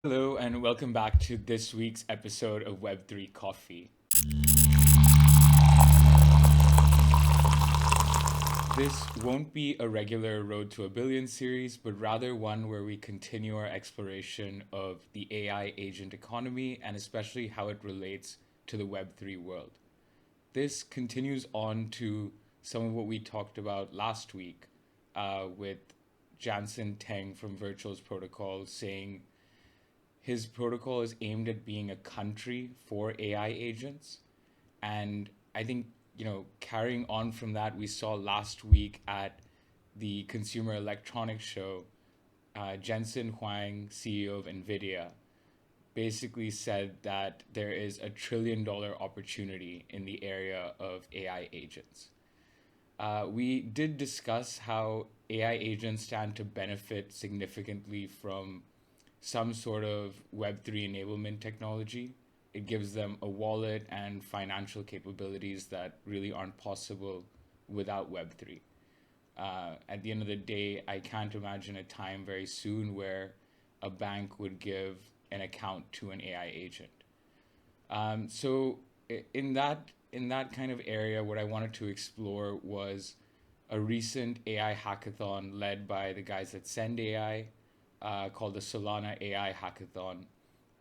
Hello, and welcome back to this week's episode of Web3 Coffee. This won't be a regular Road to a Billion series, but rather one where we continue our exploration of the AI agent economy and especially how it relates to the Web3 world. This continues on to some of what we talked about last week with Jensen Teng from Virtuals Protocol saying his protocol is aimed at being a country for AI agents. And I think, carrying on from that, we saw last week at the Consumer Electronics Show, Jensen Huang, CEO of NVIDIA, basically said that there is a $1 trillion opportunity in the area of AI agents. We did discuss how AI agents stand to benefit significantly from some sort of Web3 enablement technology. It gives them a wallet and financial capabilities that really aren't possible without Web3. At the end of the day, I can't imagine a time very soon where a bank would give an account to an AI agent. So in that kind of area, what I wanted to explore was a recent AI hackathon led by the guys at Send AI, called the Solana AI Hackathon,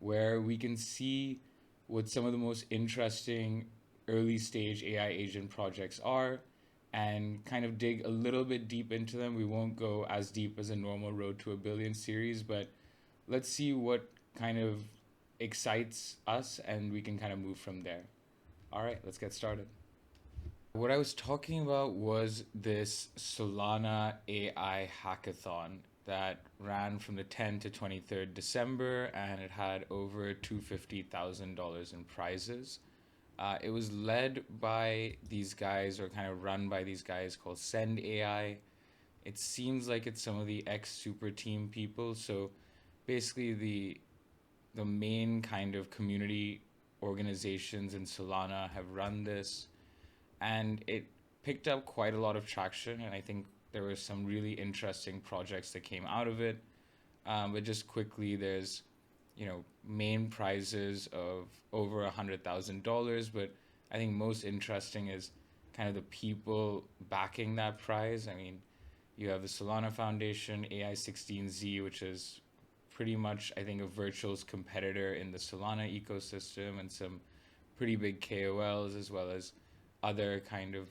where we can see what some of the most interesting early stage AI agent projects are and kind of dig a little bit deep into them. We won't go as deep as a normal Road to a Billion series, but let's see what kind of excites us and we can kind of move from there. All right, let's get started. What I was talking about was this Solana AI Hackathon that ran from the 10th to 23rd December, and it had over $250,000 in prizes. It was led by these guys, or kind of run by these guys called Send AI. It seems like it's some of the ex-super team people. So basically the main kind of community organizations in Solana have run this, and it picked up quite a lot of traction, and I think there were some really interesting projects that came out of it. But just quickly, there's, main prizes of over $100,000. But I think most interesting is kind of the people backing that prize. I mean, you have the Solana Foundation, AI16Z, which is pretty much, I think, a Virtual's competitor in the Solana ecosystem, and some pretty big KOLs, as well as other kind of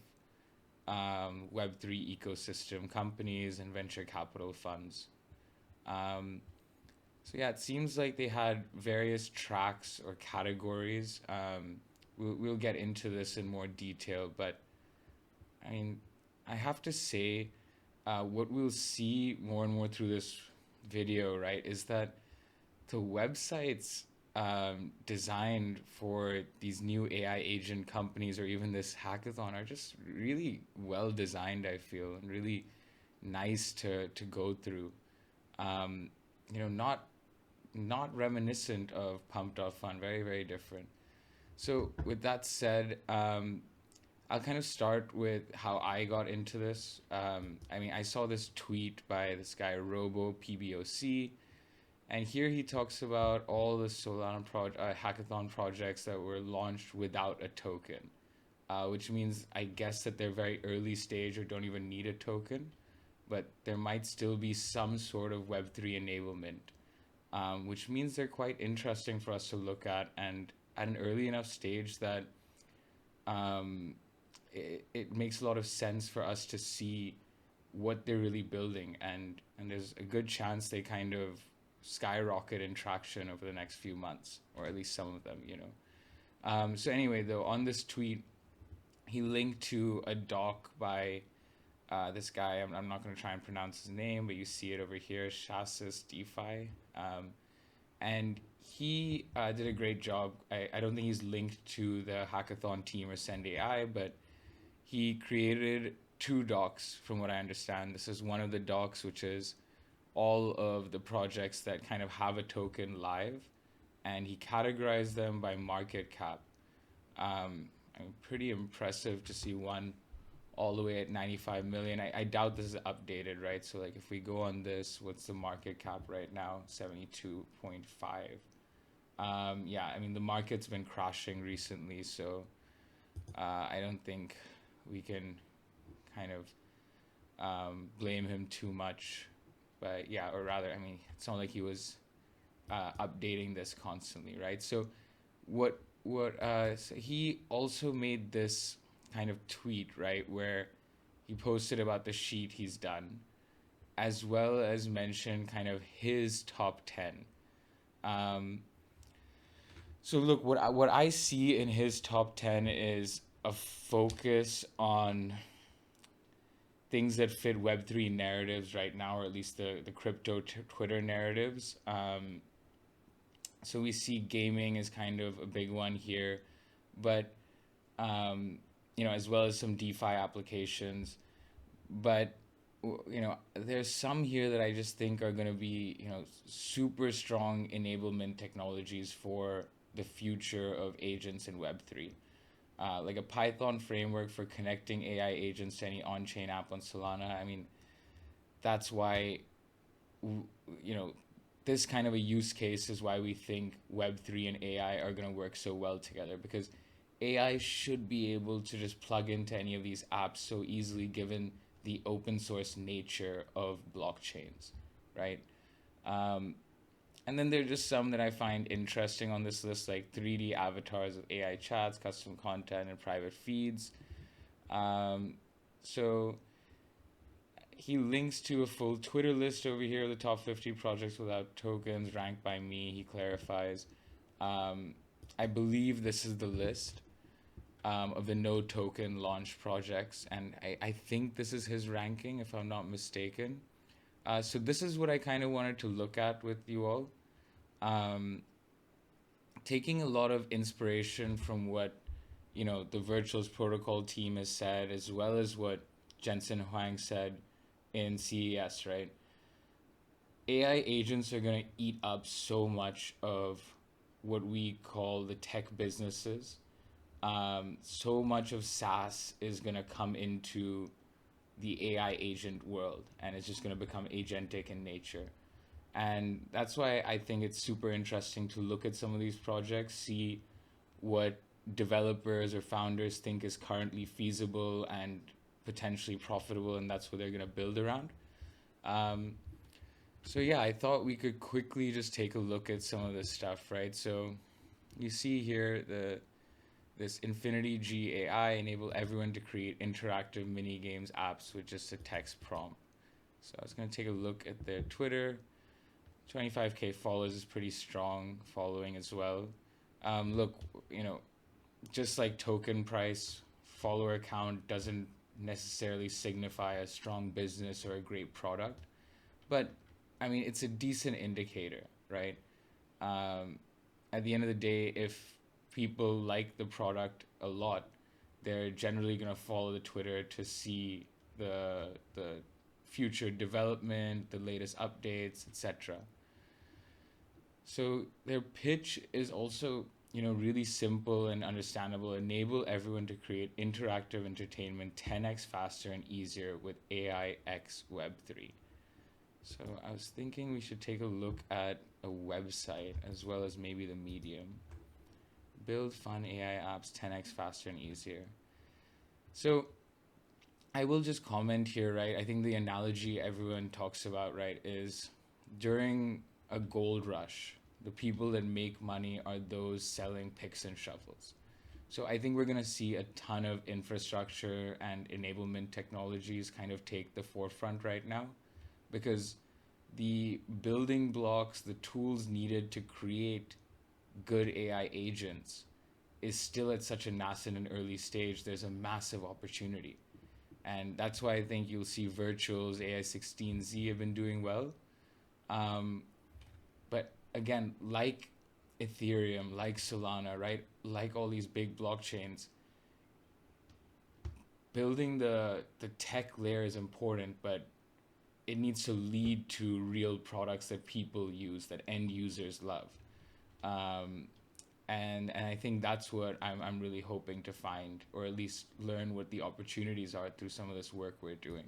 Web3 ecosystem companies and venture capital funds. So yeah, it seems like they had various tracks or categories. We'll get into this in more detail, but I mean, I have to say, what we'll see more and more through this video, right, is that the websites designed for these new AI agent companies, or even this hackathon, are just really well designed, I feel, and really nice to go through. Not reminiscent of Pump.Fun, very, very different. So with that said, I'll kind of start with how I got into this. I saw this tweet by this guy, RoboPBOC, and here he talks about all the Solana hackathon projects that were launched without a token, which means, I guess, that they're very early stage or don't even need a token, but there might still be some sort of Web3 enablement, which means they're quite interesting for us to look at, and at an early enough stage that it makes a lot of sense for us to see what they're really building, and there's a good chance they kind of skyrocket in traction over the next few months, or at least some of them, So anyway, though, on this tweet, he linked to a doc by this guy. I'm not going to try and pronounce his name, but you see it over here, Chassis DeFi. And he did a great job. I don't think he's linked to the hackathon team or Send AI, but he created two docs from what I understand. This is one of the docs, which is all of the projects that kind of have a token live, and he categorized them by market cap. Pretty impressive to see one all the way at 95 million. I doubt this is updated, right? So like if we go on this, what's the market cap right now? 72.5. Yeah, I mean the market's been crashing recently, so I don't think we can kind of blame him too much. But yeah, or rather, I mean, it's not like he was updating this constantly, right? So so he also made this kind of tweet, right, where he posted about the sheet he's done, as well as mentioned kind of his top 10. Um, so look, what I see in his top 10 is a focus on things that fit Web3 narratives right now, or at least the crypto Twitter narratives. So we see gaming as kind of a big one here, but as well as some DeFi applications. But there's some here that I just think are going to be super strong enablement technologies for the future of agents in Web3. Like a Python framework for connecting AI agents to any on-chain app on Solana. I mean, that's why, this kind of a use case is why we think Web3 and AI are going to work so well together, because AI should be able to just plug into any of these apps so easily given the open source nature of blockchains, right? Um, and then there are just some that I find interesting on this list, like 3D avatars of AI chats, custom content, and private feeds. Um, so he links to a full Twitter list over here, the top 50 projects without tokens, ranked by me. He clarifies. Um, I believe this is the list of the no token launch projects, and I think this is his ranking, if I'm not mistaken. So this is what I kind of wanted to look at with you all. Um, Taking a lot of inspiration from what the Virtuals Protocol team has said, as well as what Jensen Huang said in CES, right? AI agents are going to eat up so much of what we call the tech businesses. So much of SaaS is going to come into the AI agent world, and it's just going to become agentic in nature. And that's why I think it's super interesting to look at some of these projects, see what developers or founders think is currently feasible and potentially profitable, and that's what they're going to build around. Um, so yeah, I thought we could quickly just take a look at some of this stuff, right? So you see here this Infinity G AI enable everyone to create interactive mini games apps with just a text prompt. So I was going to take a look at their Twitter. 25K followers is pretty strong following as well. Look, just like token price, follower count doesn't necessarily signify a strong business or a great product, but I mean, it's a decent indicator, right? Um, at the end of the day, if people like the product a lot, they're generally going to follow the Twitter to see the future development, the latest updates, etc. So their pitch is also, really simple and understandable. Enable everyone to create interactive entertainment 10x faster and easier with AI X Web3. So I was thinking we should take a look at a website as well as maybe the medium. Build fun AI apps 10x faster and easier. So I will just comment here, right? I think the analogy everyone talks about, right, is during a gold rush, the people that make money are those selling picks and shovels. So I think we're going to see a ton of infrastructure and enablement technologies kind of take the forefront right now, because the building blocks, the tools needed to create good AI agents is still at such a nascent and early stage. There's a massive opportunity. And that's why I think you'll see Virtuals, AI16Z have been doing well. But again, like Ethereum, like Solana, right? Like all these big blockchains, building the tech layer is important, but it needs to lead to real products that people use, that end users love. Um, And I think that's what I'm really hoping to find, or at least learn what the opportunities are through some of this work we're doing.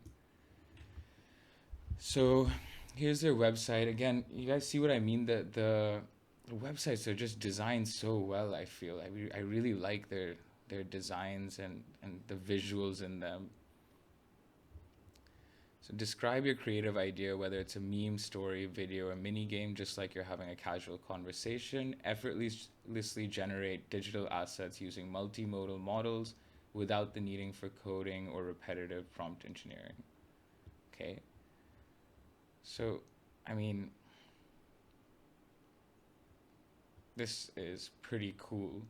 So here's their website. Again, you guys see what I mean? The websites are just designed so well, I feel. I really like their designs and the visuals in them. So describe your creative idea, whether it's a meme, story, video, or mini game, just like you're having a casual conversation. Effortlessly generate digital assets using multimodal models without the needing for coding or repetitive prompt engineering. Okay. So, I mean, this is pretty cool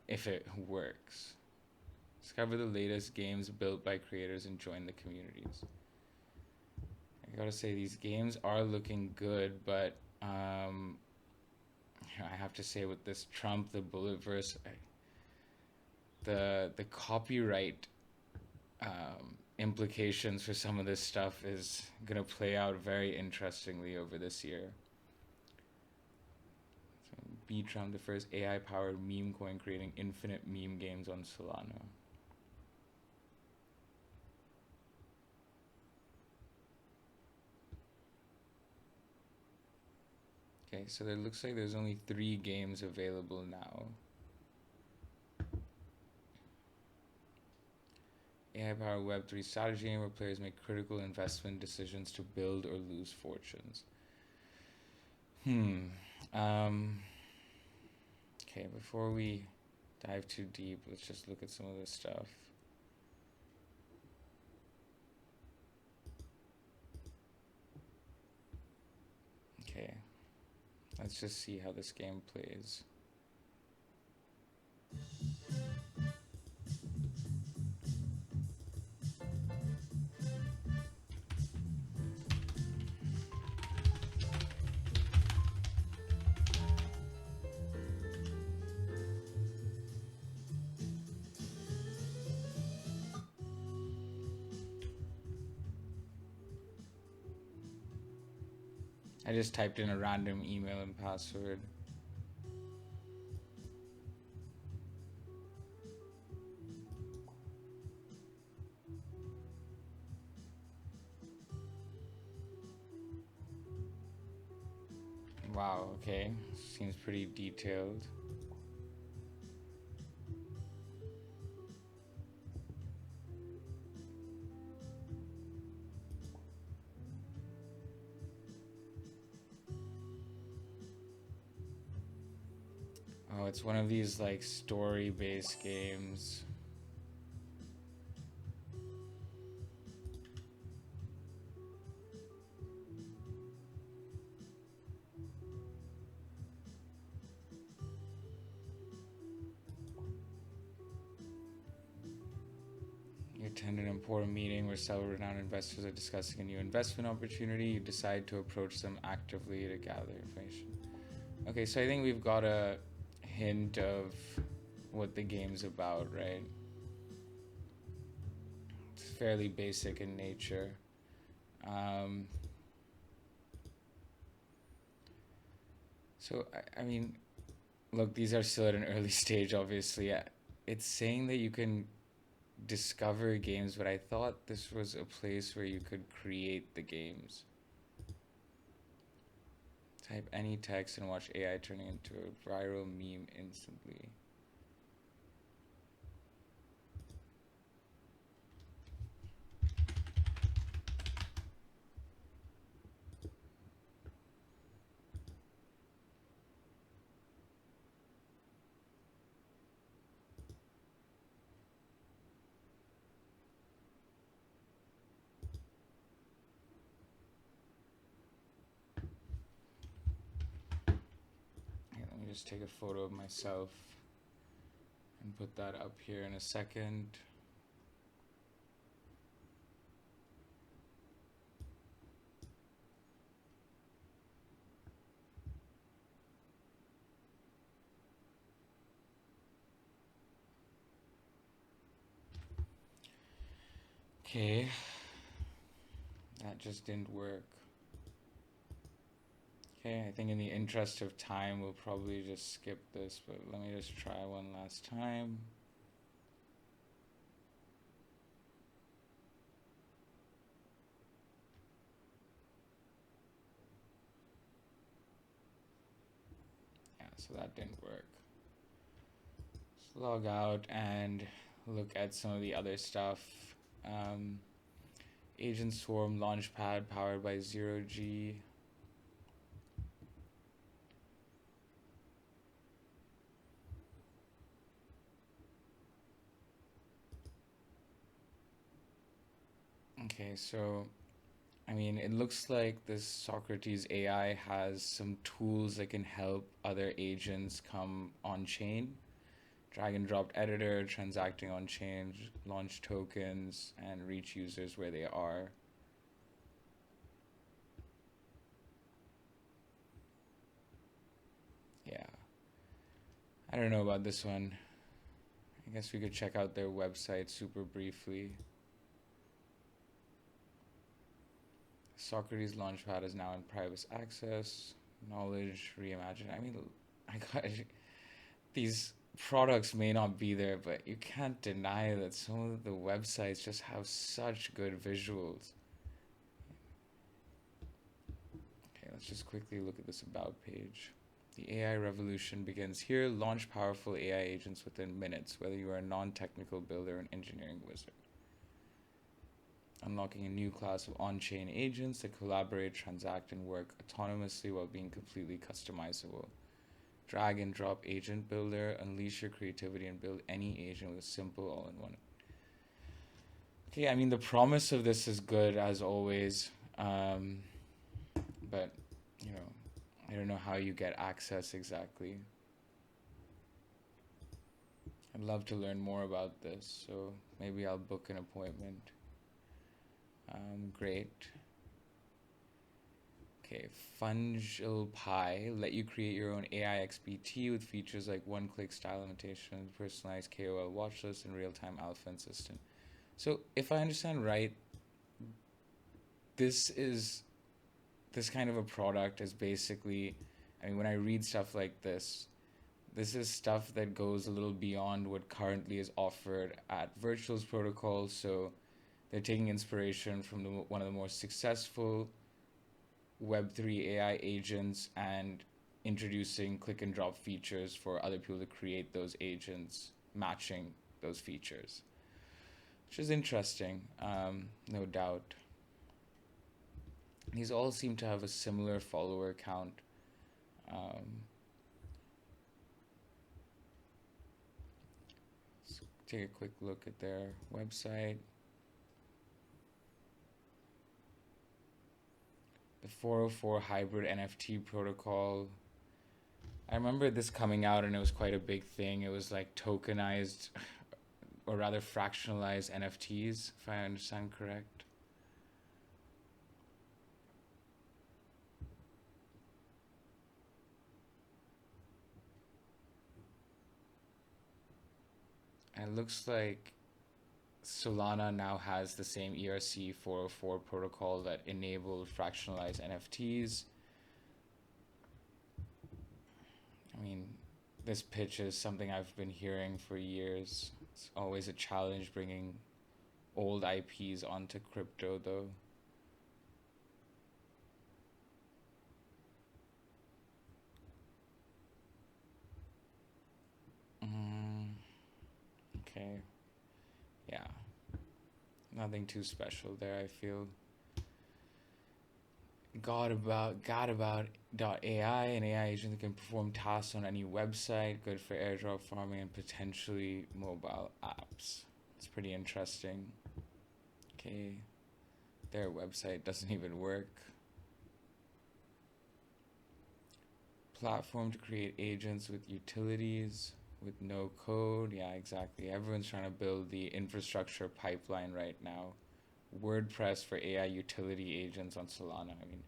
if it works. Discover the latest games built by creators and join the communities. I gotta say, these games are looking good, but I have to say, with this Trump, the bullet verse, the copyright implications for some of this stuff is gonna play out very interestingly over this year. So, B Trump, the first AI-powered meme coin, creating infinite meme games on Solana. Okay, so it looks like there's only 3 games available now. AI-powered Web3 strategy game where players make critical investment decisions to build or lose fortunes. Okay, before we dive too deep, let's just look at some of this stuff. Okay, let's just see how this game plays. I just typed in a random email and password. Wow, okay. Seems pretty detailed. Oh, it's one of these like story-based games. You attend an important meeting where several renowned investors are discussing a new investment opportunity. You decide to approach them actively to gather information. Okay, so I think we've got a hint of what the game's about, right? It's fairly basic in nature. So, I mean, look, these are still at an early stage, obviously. It's saying that you can discover games, but I thought this was a place where you could create the games. Type any text and watch AI turning into a viral meme instantly. Let me just take a photo of myself and put that up here in a second. Okay, that just didn't work. Okay, I think in the interest of time, we'll probably just skip this, but let me just try one last time. Yeah, so that didn't work. Let's log out and look at some of the other stuff. Um, Agent Swarm Launchpad powered by 0G. Okay, so I mean, it looks like this Socrates AI has some tools that can help other agents come on chain. Drag and drop editor, transacting on chain, launch tokens, and reach users where they are. Yeah. I don't know about this one. I guess we could check out their website super briefly. Socrates Launchpad is now in private access. Knowledge reimagined. I mean, I got these products may not be there, but you can't deny that some of the websites just have such good visuals. Okay, let's just quickly look at this about page. The AI revolution begins here. Launch powerful AI agents within minutes, whether you are a non-technical builder or an engineering wizard. Unlocking a new class of on-chain agents that collaborate, transact, and work autonomously while being completely customizable. Drag and drop agent builder, unleash your creativity and build any agent with a simple all-in-one. Okay, I mean the promise of this is good as always, but you know, I don't know how you get access exactly. I'd love to learn more about this, so maybe I'll book an appointment. Great. Okay, Fungal Pie let you create your own AI XPT with features like one-click style annotation, personalized KOL watchlist, and real-time alpha assistant. So, if I understand right, this is this kind of a product is basically, I mean, when I read stuff like this is stuff that goes a little beyond what currently is offered at Virtual's protocol. So, they're taking inspiration from one of the more successful Web3 AI agents and introducing click and drop features for other people to create those agents matching those features, which is interesting, no doubt. These all seem to have a similar follower count. Um, let's take a quick look at their website. The 404 hybrid NFT protocol. I remember this coming out and it was quite a big thing. It was like tokenized, or rather fractionalized NFTs, if I understand correct. And it looks like Solana now has the same ERC 404 protocol that enabled fractionalized NFTs. I mean, this pitch is something I've been hearing for years. It's always a challenge bringing old IPs onto crypto, though. Mm, okay. Yeah. Nothing too special there, I feel. Got about an AI agent that can perform tasks on any website, good for airdrop farming and potentially mobile apps. It's pretty interesting. Okay, their website doesn't even work. Platform to create agents with utilities with no code. Yeah, exactly. Everyone's trying to build the infrastructure pipeline right now. WordPress for AI utility agents on Solana. I mean,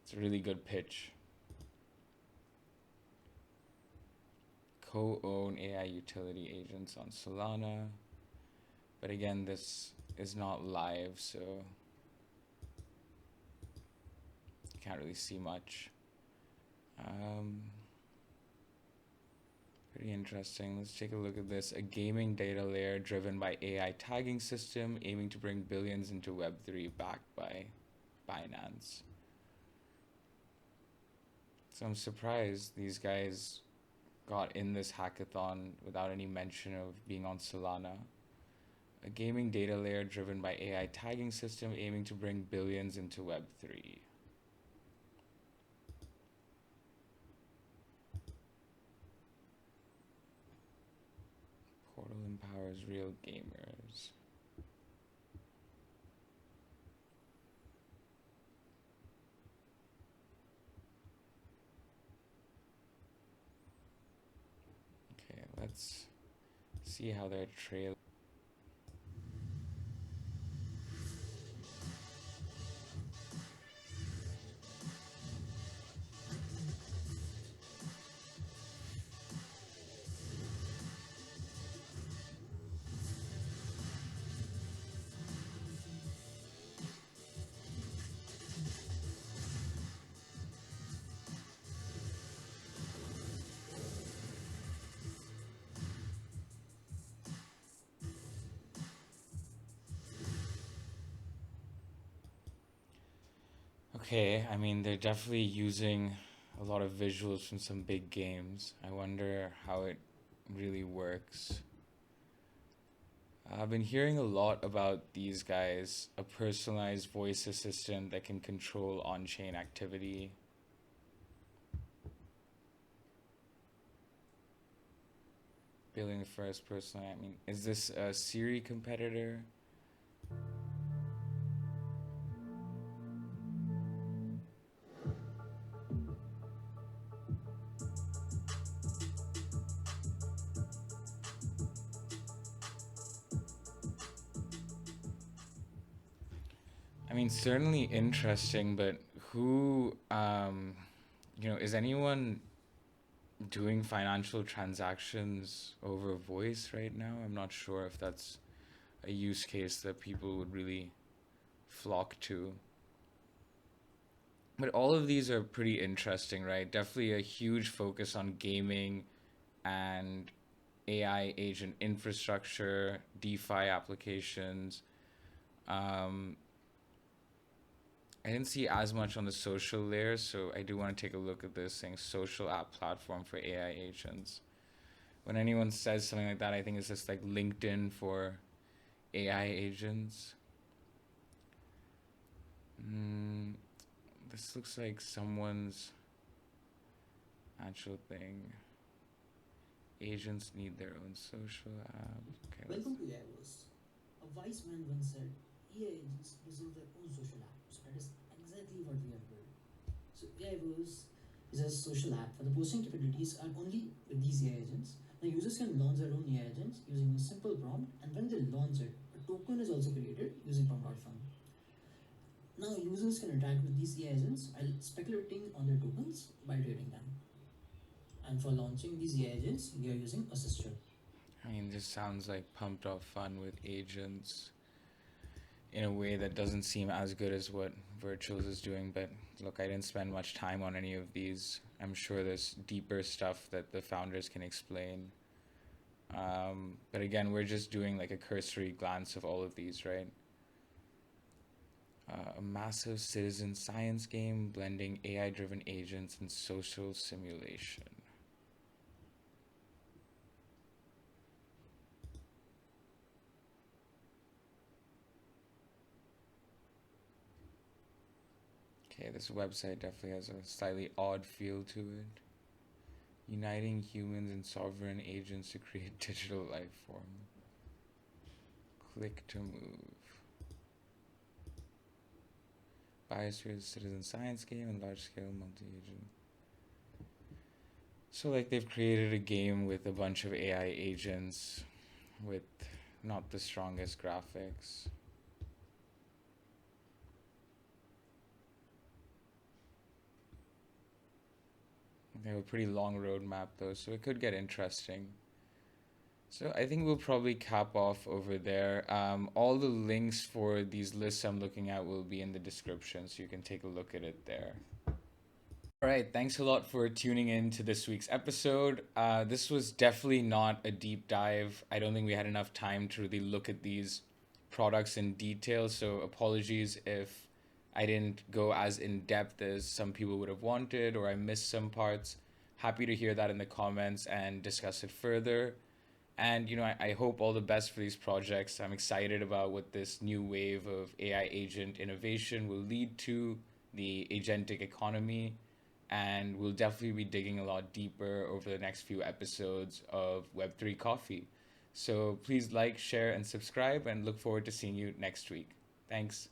it's a really good pitch. Co-own AI utility agents on Solana. But again, this is not live, so you can't really see much. Pretty interesting. Let's take a look at this. A gaming data layer driven by AI tagging system aiming to bring billions into Web3 backed by Binance. So I'm surprised these guys got in this hackathon without any mention of being on Solana. A gaming data layer driven by AI tagging system aiming to bring billions into Web3. Portal empowers real gamers. Okay, let's see how their trail. Okay, I mean, they're definitely using a lot of visuals from some big games. I wonder how it really works. I've been hearing a lot about these guys, a personalized voice assistant that can control on-chain activity. Building the first person, I mean, is this a Siri competitor? I mean, certainly interesting, but who, is anyone doing financial transactions over voice right now? I'm not sure if that's a use case that people would really flock to. But all of these are pretty interesting, right? Definitely a huge focus on gaming and AI agent infrastructure, DeFi applications. Um, I didn't see as much on the social layer, so I do want to take a look at this saying social app platform for AI agents. When anyone says something like that, I think it's just like LinkedIn for AI agents. This looks like someone's actual thing. Agents need their own social app. Okay, Welcome to AIverse. A wise man once said, AI agents deserve their own social app. So that is exactly what we have built. So AIverse is a social app for the posting capabilities are only with these AI agents. Now users can launch their own AI agents using a simple prompt, and when they launch it, a token is also created using prompt.fun. Now users can interact with these AI agents while speculating on their tokens by trading them. And for launching these AI agents, we are using Assisted. I mean, this sounds like pumped up fun with agents in a way that doesn't seem as good as what Virtuals is doing. But look, I didn't spend much time on any of these. I'm sure there's deeper stuff that the founders can explain. But again, we're just doing like a cursory glance of all of these, right? A massive citizen science game blending AI driven agents and social simulation. Okay, this website definitely has a slightly odd feel to it. Uniting humans and sovereign agents to create digital life form. Click to move. Biosphere citizen science game and large scale multi agent. So, like, they've created a game with a bunch of AI agents with not the strongest graphics. They have a pretty long roadmap though, so it could get interesting. So I think we'll probably cap off over there. All the links for these lists I'm looking at will be in the description, so you can take a look at it there. All right, thanks a lot for tuning in to this week's episode. This was definitely not a deep dive. I don't think we had enough time to really look at these products in detail, so apologies if I didn't go as in depth as some people would have wanted or I missed some parts. Happy to hear that in the comments and discuss it further. And I hope all the best for these projects. I'm excited about what this new wave of AI agent innovation will lead to, the agentic economy, and we'll definitely be digging a lot deeper over the next few episodes of Web3 Coffee. So please like, share, and subscribe, and look forward to seeing you next week. Thanks.